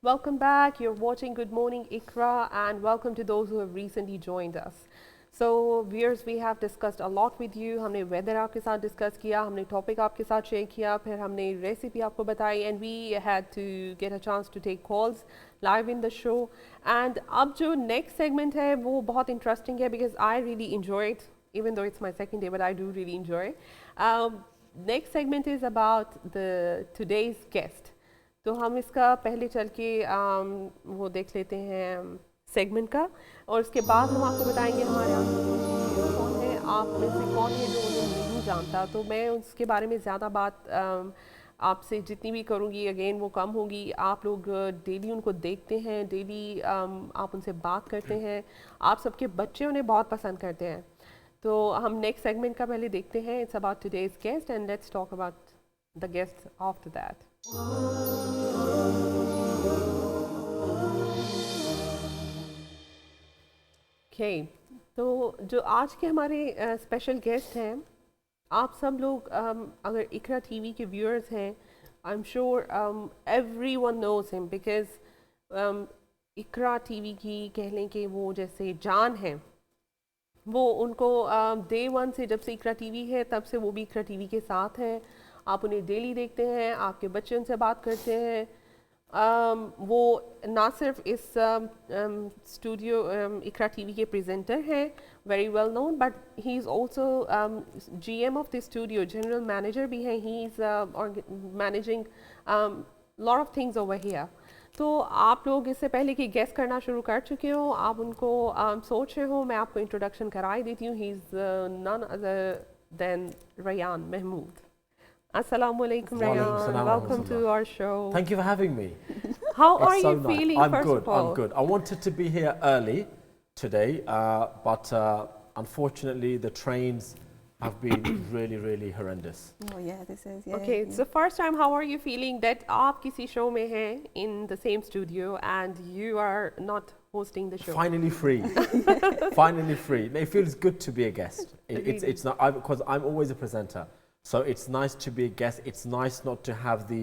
Welcome back. You're watching Good Morning Ikra, and welcome to those who have recently joined us. So, viewers, we have discussed a lot with you. हमने weather आपके साथ discuss किया, हमने topic आपके साथ share किया, फिर हमने recipe आपको बताई, and we had to get a chance to take calls live in the show. And अब जो next segment है वो बहुत interesting है because I really enjoy it, even though it's my second day, but I do really enjoy. Next segment is about the today's guest. तो हम इसका पहले चल के वो देख लेते हैं सेगमेंट का और उसके बाद हम आपको बताएंगे हमारे यहाँ कौन है, आप में से कौन है जो उन्हें नहीं जानता। तो मैं उसके बारे में ज़्यादा बात आपसे जितनी भी करूँगी अगेन वो कम होगी। आप लोग डेली उनको देखते हैं, डेली आप उनसे बात करते हैं, आप सबके बच्चे उन्हें बहुत पसंद करते हैं। तो हम नेक्स्ट सेगमेंट का पहले देखते हैं। It's about today's guest and let's talk about the guest after that. Okay, तो जो आज के हमारे स्पेशल गेस्ट हैं, आप सब लोग अगर इकरा टीवी के व्यूअर्स हैं, I am sure everyone knows him because Iqra TV की कह लें कि वो जैसे जान है। वो उनको डे वन से जब से इकरा टीवी है तब से वो भी इकरा टीवी के साथ हैं। आप उन्हें डेली देखते हैं, आपके बच्चे उनसे बात करते हैं। वो ना सिर्फ इस स्टूडियो इकरा टीवी के प्रेजेंटर हैं, very well known, but he is also GM of the studio, general manager भी हैं। He is managing lot of things over here. तो आप लोग इससे पहले कि गेस करना शुरू कर चुके हो, आप उनको सोच रहे हो, मैं आपको इंट्रोडक्शन करा ही देती हूँ। He is none other than Rayan Mahmood. Assalamu alaikum, Rayan. Welcome to our show. Thank you for having me. How are It's you so nice. feeling, I'm first good, of all? I'm good. I wanted to be here early today, but unfortunately the trains have been really horrendous. Oh yeah, this is yeah. Okay, it's the first time. How are you feeling that आप किसी show में हैं in the same studio and you are not hosting the show? Finally free. Finally free. It feels good to be a guest. It's not because I'm always a presenter. So it's nice to be a guest. It's nice not to have the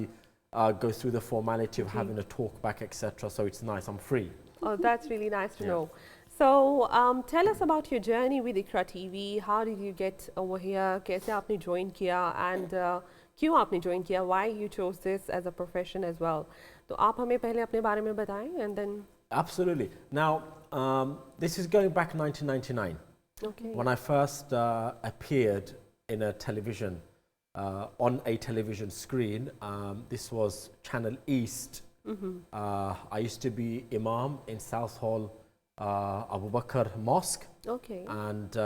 go through the formality of having a talk back, etc. So it's nice. I'm free. Oh, that's really nice to know. So tell us about your journey with Ikra TV. How did you get over here? कैसे आपने join किया and क्यों आपने join किया? Why you chose this as a profession as well? तो आप हमें पहले अपने बारे में बताएं and then. Absolutely. Now this is going back 1999. Okay. When I first appeared in a television, on a television screen. This was Channel East. I used to be Imam in South Hall Abu Bakr Mosque. Okay. And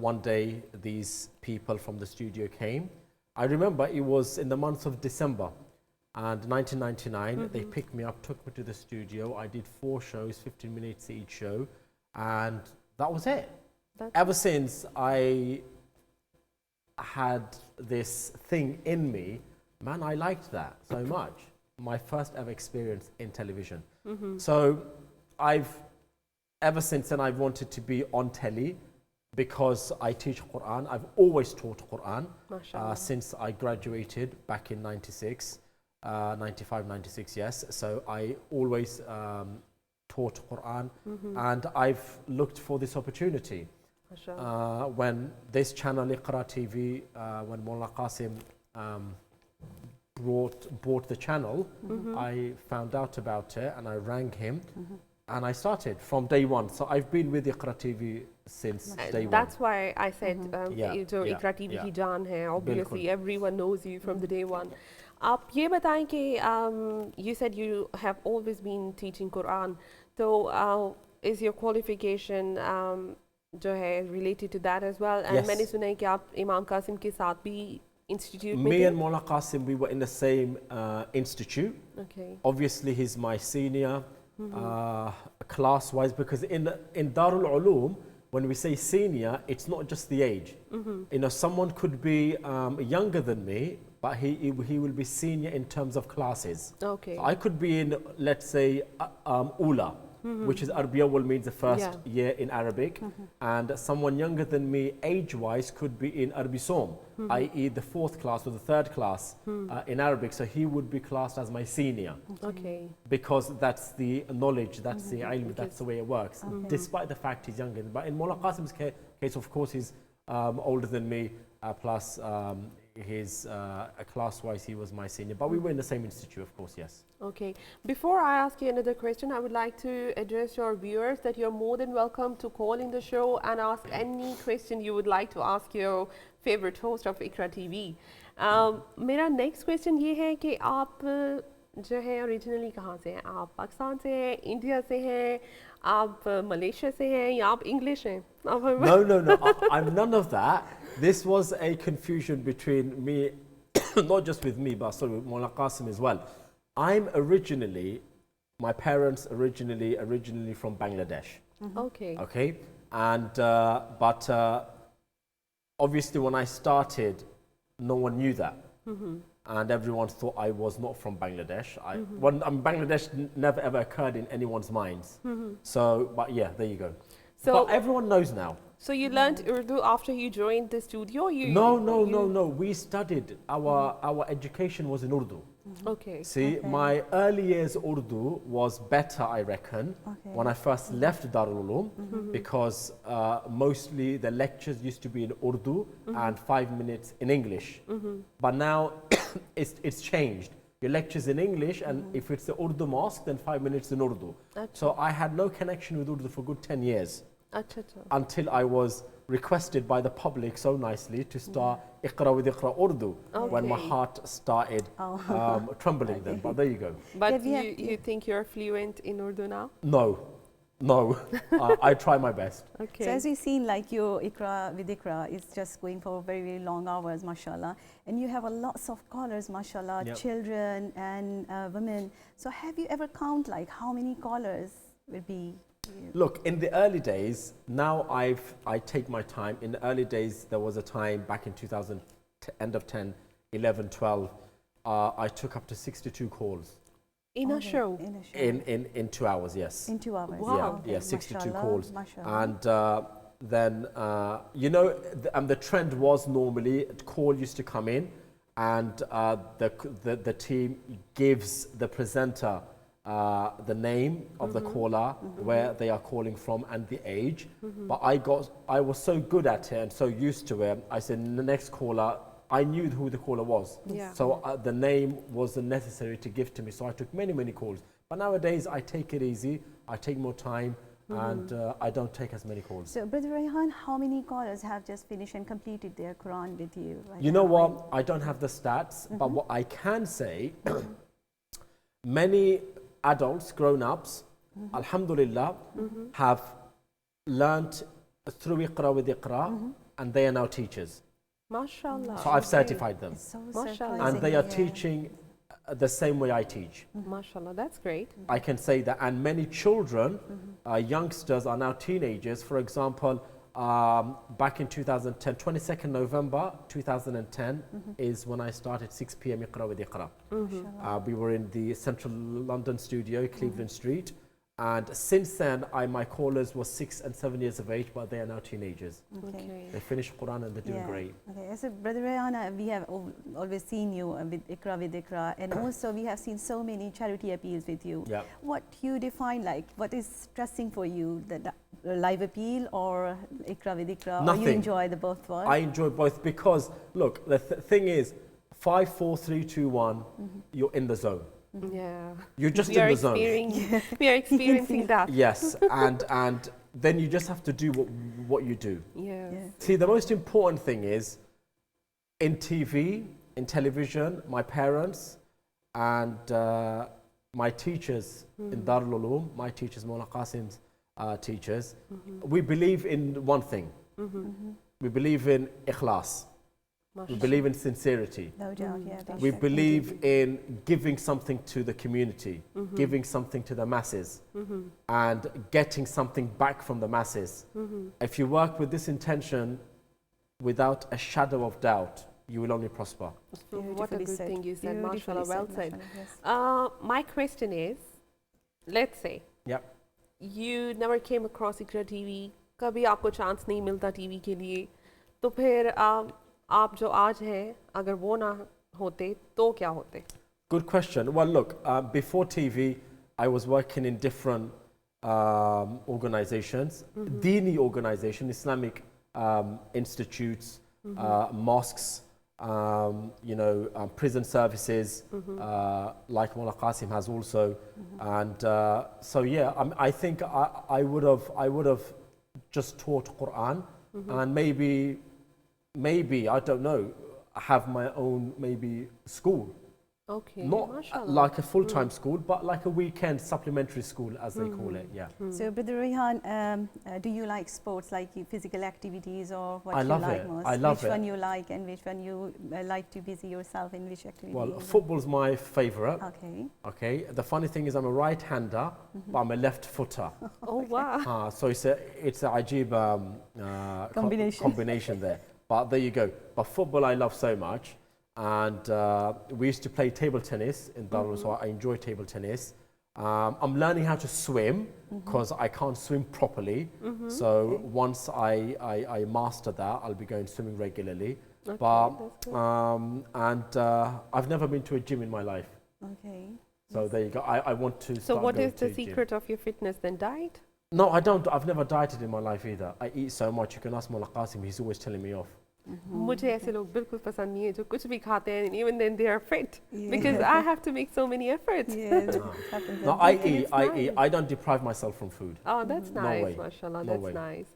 one day these people from the studio came. I remember it was in the month of December and 1999. They picked me up, took me to the studio. I did 4 shows, 15 minutes each show, and that was it. Ever since I had this thing in me, man, I liked that so much. My first ever experience in television. So I've ever since then I've wanted to be on telly because I teach Quran. I've always taught Quran since I graduated back in 96, 95, 96, yes. So I always taught Quran and I've looked for this opportunity. When this channel Iqra TV, when Mullah Qasim bought the channel, I found out about it and I rang him and I started from day one. So I've been with Iqra TV since day one. That's why I said जो Iqra TV की जान है. Obviously everyone knows you from the day one. आप ये बताएं कि you said you have always been teaching Quran. So is your qualification जो है related to that as well? And मैंने सुना है कि आप इमाम कासिम के साथ भी institute में थे. Me and Mullah Qasim, we were in the same institute. Okay. Obviously he's my senior class wise, because in Darul Uloom when we say senior, it's not just the age. You know, someone could be younger than me, but he will be senior in terms of classes. Okay. So I could be in, let's say, Ula, which is Arabiya will means the first Yeah. year in Arabic, and someone younger than me age-wise could be in Arabi Som, i.e. the 4th class or the 3rd class in Arabic, so he would be classed as my senior Okay. because that's the knowledge, that's the ilm, Because- that's the way it works, despite the fact he's younger. But in Mullah Qasim's case, of course, he's older than me, plus his class-wise, he was my senior. But we were in the same institute, of course, yes. Okay. Before I ask you another question, I would like to address your viewers that you're more than welcome to call in the show and ask any question you would like to ask your favorite host of Iqra TV. मेरा next question ये है कि आप जो है originally कहाँ से हैं? आप पाकिस्तान से हैं, इंडिया से हैं, आप मलेशिया से हैं या आप English हैं? No, I'm none of that. This was a confusion between me, not just with me, but sorry, with Mullah Qasim as well. I'm originally, my parents originally from Bangladesh. Okay. Okay, and but obviously when I started, no one knew that, and everyone thought I was not from Bangladesh. Bangladesh never ever occurred in anyone's minds. So, but yeah, there you go. So- but everyone knows now. So you learned Urdu after you joined the studio? No. We studied. Our education was in Urdu. Okay. See, my early years Urdu was better, I reckon, when I first left Darul Uloom, because mostly the lectures used to be in Urdu and 5 minutes in English. But now it's changed. Your lecture's in English, and if it's the Urdu mosque, then 5 minutes in Urdu. So I had no connection with Urdu for a good 10 years. Acha, acha. Until I was requested by the public so nicely to start Iqra with Iqra Urdu when my Okay. heart started trembling then. But there you go. But Yeah, we have- you think you're fluent in Urdu now? No. I try my best. Okay. So as we've seen, like your Iqra with Iqra is just going for very, very long hours, mashallah. And you have a lots of callers, mashallah, Yep. children and women. So have you ever count like how many callers will be? Look, in the early days, now I take my time. In the early days, there was a time back in 2000, end of 10, 11, 12, I took up to 62 calls in a Okay, show? In a show. in 2 hours, yes. In 2 hours. Wow. Yeah, 62 Mashallah, calls. mashallah. And then, you know, the trend was normally call used to come in, and the team gives the presenter the name of the caller, where they are calling from, and the age. But I was so good at it and so used to it. I said, the next caller, I knew who the caller was. Yeah. So the name wasn't necessary to give to me. So I took many calls. But nowadays I take it easy. I take more time, and I don't take as many calls. So Brother Rayhan, how many callers have just finished and completed their Quran with you? Right You know now? what? I don't have the stats, but what I can say, many adults, grown-ups, alhamdulillah, have learnt through Iqra with Iqra, and they are now teachers. MashaAllah. So I've certified them, It's so Mashallah. surprising. and they are yeah. teaching the same way I teach. MashaAllah, that's great. I can say that, and many children, youngsters are now teenagers. For example, back in 2010, 22nd November 2010 is when I started 6 p.m. Iqra with Iqra. We were in the central London studio, Cleveland Street. And since then, my callers were 6 and 7 years of age, but they are now teenagers. Okay. They finished Quran and they're doing great. Okay, so Brother Rayhan, we have always seen you with Iqra, and also we have seen so many charity appeals with you. Yeah. What you define like, what is stressing for you, the live appeal or Iqra with Iqra? Or you Nothing. enjoy the both worlds? I enjoy both because, look, the thing is, 5, 4, 3, 2, 1, you're in the zone. Yeah. You're just We in are the zone. we are experiencing that. Yes, and then you just have to do what you do. Yes. Yeah. See, the most important thing is in TV, in television, my parents and my teachers in Darul Uloom, my teachers, Mullah Qasim's teachers, we believe in one thing. We believe in ikhlas. We believe in sincerity. No doubt, yeah. that's We right. believe in giving something to the community, giving something to the masses, and getting something back from the masses. If you work with this intention, without a shadow of doubt, you will only prosper. What a Beautifully good said. thing you said, Beautifully mashallah, well said. mashallah, yes. My question is, let's say Yep. you never came across Iqra TV, कभी आपको chance नहीं मिलता TV के लिए, तो फिर आप जो आज हैं अगर वो ना होते तो क्या होते? Good question. Well, look, before TV, I was working in different organizations, Dini organization, Islamic institutes, mosques, prison services, like Mullah Qasim has also. And so, yeah, I think I would have just taught Quran and maybe, I don't know, have my own maybe school. Okay, Not mashallah. like a full-time school, but like a weekend supplementary school, as they call it. Yeah. So, Brother Rayhan, do you like sports, like physical activities, or what I you love like it. most? I love which it. one you like, and which one you like to busy yourself in? Which activity? Well, football's my favorite. Okay. Okay. The funny thing is, I'm a right-hander, but I'm a left footer. Oh wow. So it's a ajib combination there. But there you go. But football, I love so much. And we used to play table tennis in Darul, so I enjoy table tennis. I'm learning how to swim because I can't swim properly. So once I master that, I'll be going swimming regularly. Okay, But that's good. I've never been to a gym in my life. Okay. So there you go. I want to. So start what going is to the a gym. secret of your fitness then? Diet? No, I don't. I've never dieted in my life either. I eat so much. You can ask Mullah Qasim. He's always telling me off. मुझे ऐसे लोग बिल्कुल पसंद नहीं है जो कुछ भी खाते हैं, even then they are fit, because I have to make so many efforts. Yeah, it happens. No, every I day. eat. I eat. I don't deprive myself from food. Oh, that's No nice, way. mashallah, No that's way. nice.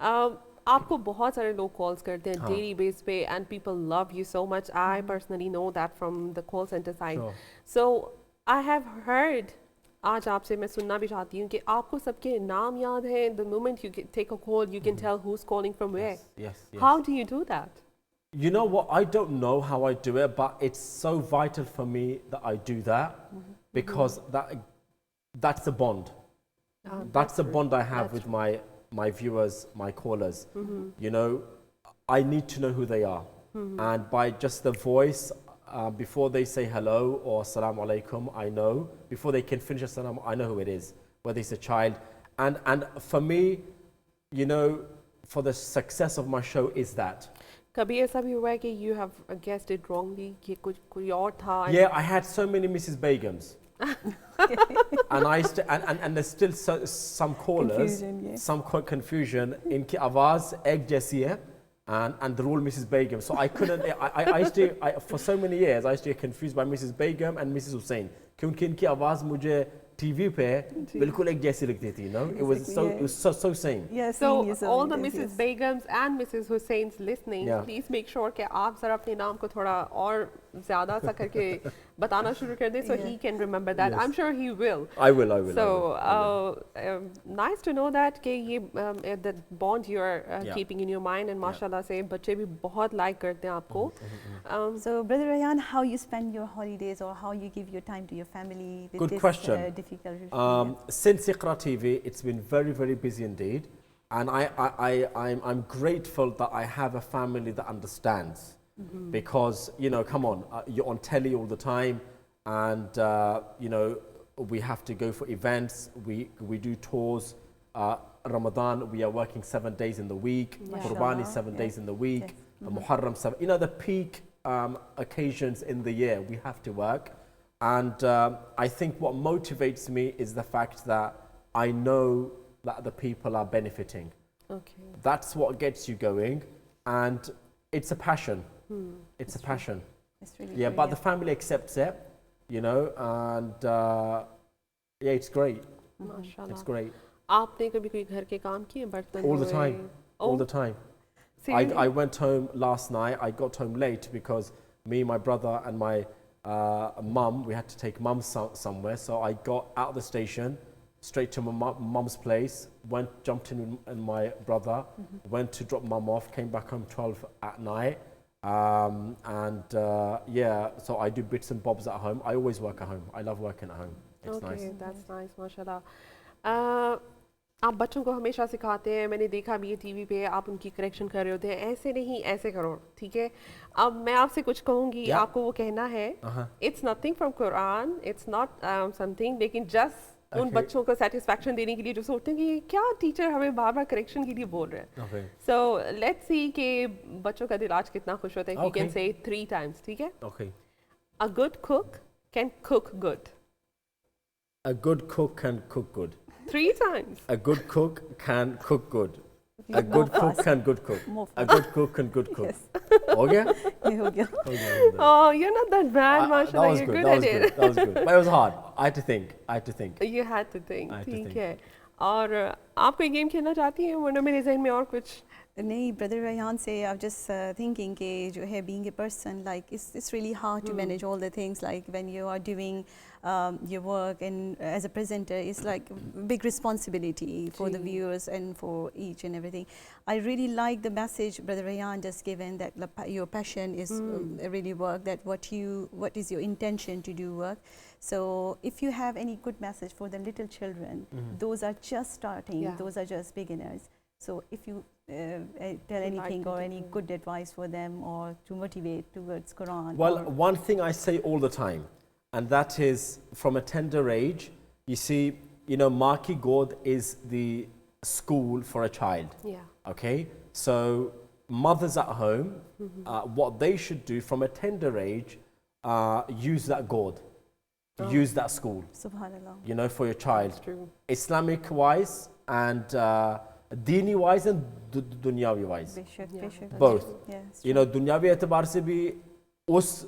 आपको बहुत सारे लोग calls करते हैं daily base पे, and people love you so much. I personally know that from the call center side. Sure. So I have heard, आज आपसे मैं सुनना भी चाहती हूँ कि आपको सबके नाम याद हैं. The moment you take a call, you can tell who's calling from where. Yes. How do you do that? You know what? I don't know how I do it, but it's so vital for me that I do that because that's the bond. That's the bond I have with my viewers, my callers. You know, I need to know who they are, and by just the voice, before they say hello or assalamu alaikum, I know. Before they can finish assalam, I know who it is, whether it's a child. And for me, you know, for the success of my show is that. कभी ऐसा भी हुआ है कि you have guessed it wrongly, कि कुछ कोई और था? Yeah, I had so many Mrs. Begums. And I used to, and there's still some callers, Confusion, yeah. some confusion. इनकी आवाज़ एक जैसी है, and they're all Mrs. Begum. So I couldn't. I used to. For so many years, I used to get confused by Mrs. Begum and Mrs. Hussain. क्योंकि इनकी आवाज़ मुझे TV पे बिल्कुल एक जैसी लगती थी. You know, it was so same. Yeah, So all the yes, Mrs. yes. Begums and Mrs. Hussains listening, Yeah. please make sure कि आप जरा अपने नाम को थोड़ा और ज़्यादा सा करके बताना शुरू कर दें, so he can remember that. Yes. I'm sure he will. I will. So I will. nice to know that कि ये the bond you are Yeah. keeping in your mind, and mashallah से बच्चे भी बहुत like करते हैं आपको. So, Brother Rayhan, how you spend your holidays, or how you give your time to your family with Good this question. difficult? Since Iqra TV, it's been very, very busy indeed. And I'm grateful that I have a family that understands. Because, you know, come on, you're on telly all the time. And, you know, we have to go for events. We do tours. Ramadan, we are working 7 days in the week. Mashallah. Qurbani, 7 days in the week. Muharram, 7. You know, the peak occasions in the year, we have to work. And I think what motivates me is the fact that I know that the people are benefiting. Okay. That's what gets you going. And it's a passion. It's a passion. It's really Yeah, good, but the family accepts it, you know, and yeah, it's great. Mashallah. It's great. आपने कभी कोई घर के काम किए, बर्तन All the धोए? time. All the time. Seriously? I went home last night. I got home late because me, my brother, and my mum, we had to take mum somewhere. So I got out of the station, straight to my mum's place, jumped in with my brother, went to drop mum off, came back home 12 at night. Yeah, so I do bits and bobs at home. I always work at home. I love working at home. It's Okay, nice. that's nice, माशाल्लाह. आप बच्चों को हमेशा सिखाते हैं, मैंने देखा भी ये टीवी पे आप उनकी करेक्शन कर रहे होते हैं, ऐसे नहीं ऐसे करो, ठीक है? अब मैं आपसे कुछ कहूँगी, Yeah. आपको वो कहना है, it's nothing from Quran, it's not something, लेकिन just उन Okay. बच्चों को सेटिस्फैक्शन देने के लिए जो सोचते हैं कि क्या टीचर हमें बार बार करेक्शन के लिए बोल रहे हैं. Okay. सो लेट्स सी कि बच्चों का दिल आज कितना खुश होता है. You can Okay. से 3 times, ठीक है. Okay. A good cook can cook good. A good cook can cook good. 3 times. A good cook can cook good. A More good cook fast. can good cook. More A good cook can good cook. Yes. हो गया? ये हो गया. हो गया. Oh, you're not that bad, That mashallah. was You're good. good That was at good. it. That was good. But it was hard. I had to think. I had to think. You had to think. I had to ठीक think. है. और आप कोई game खेलना चाहती हैं वरना मेरे जहन में और कुछ. नहीं, brother Rayhan say I'm just thinking कि जो है being a person like it's really hard to manage all the things like when you are doing your work and as a presenter it's like big responsibility for the ji. viewers and for each and everything. I really like the message brother Rayhan just given that your passion is really work, that what is your intention to do work. So if you have any good message for the little children, those are just starting, Yeah. those are just beginners. So if you tell Would anything like to or do any that. good advice for them or to motivate towards Quran. Well, or one thing I say all the time, and that is from a tender age, you see, Maki God is the school for a child. Yeah. Okay? So, mothers at home, what they should do from a tender age, use that God, use that school, Subhanallah. for your child. That's true. Islamic wise and dini wise and dunyawi wise. Bishop, Yeah. Bishop. Both. Yes. दुनियावी एतबार से भी उस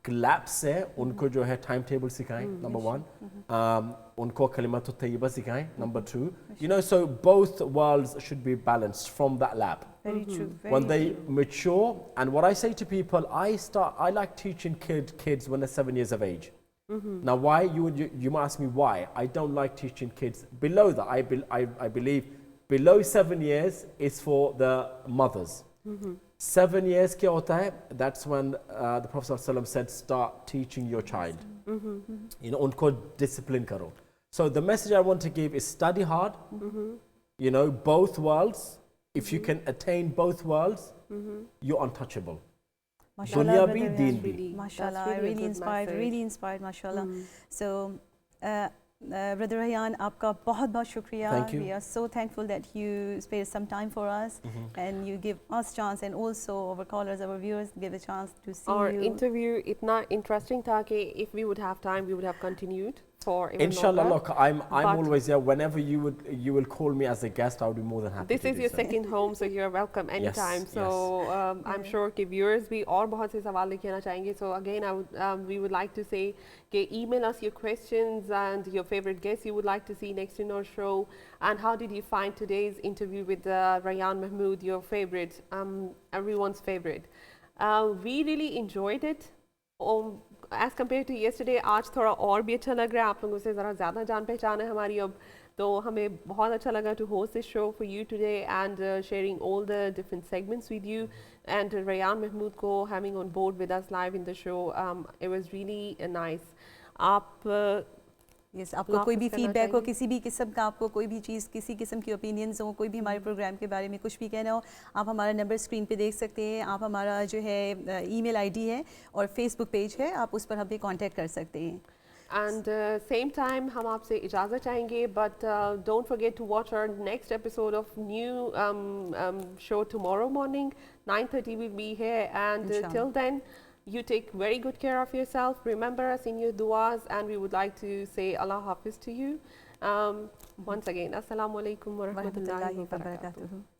ग्लैप से उनको जो है time table सिखाएं, नंबर 1, उनको कलिमत तय्यबा सिखाएं, number 2, so both worlds should be balanced from that lab. Very true. Very When they true. mature, and what I say to people, I like teaching kids when they're 7 years of age. Now, why you might ask me why I don't like teaching kids below that. I believe below 7 years is for the mothers. 7 years क्या होता है? That's when the Prophet ﷺ said, start teaching your child. उनको discipline करो. So the message I want to give is study hard. Both worlds. If you can attain both worlds, you're untouchable. Mashallah, Dunya brother bhi, Rayhan. deen bhi. Mashallah, That's really a really good inspired, message. really inspired, mashallah. So, Brother Rayhan, आपका बहुत बहुत शुक्रिया. Thank you. We are so thankful that you spare some time for us and you give us chance and also our callers, our viewers give a chance to see Our you. interview इतना interesting था कि if we would have time we would have continued for even Inshallah, longer. look, I'm But always here. Whenever you will call me as a guest, I would be more than happy This to is do your so. second home, so you're welcome anytime. So I'm sure कि viewers भी और बहुत से सवाल लेके आना चाहेंगे. So again, we would like to say कि email us your questions and your favorite guests you would like to see next in our show. And how did you find today's interview with Rayhan Mahmood, your favorite, everyone's favorite? We really enjoyed it. As compared to yesterday, आज थोड़ा और भी अच्छा लग रहा है. आप लोगों से ज़रा ज़्यादा जान पहचान है हमारी अब. तो हमें बहुत अच्छा लगा to host this show for you today and sharing all the different segments with you and Rayhan Mahmood को having on board with us live in the show. It was really nice. आप Yes, आपको कोई भी वापस करना feedback हो चाहेंगे? किसी भी किस्म का, आपको कोई भी चीज़ किसी किस्म की ओपिनियंस हो, कोई भी हमारे प्रोग्राम के बारे में कुछ भी कहना हो, आप हमारा नंबर स्क्रीन पे देख सकते हैं. आप हमारा जो है ईमेल आईडी है और फेसबुक पेज है, आप उस पर हमें कांटेक्ट कर सकते हैं. And same time हम आपसे इजाज़त चाहेंगे, but don't forget to watch our next episode of new show tomorrow morning. 9:30 we'll be here, and Inshallah. till then, you take very good care of yourself. Remember us in your duas, and we would like to say Allah Hafiz to you. Once again, Assalamu alaikum wa rahmatullahi Warahmatullahi wa barakatuh. wabarakatuh.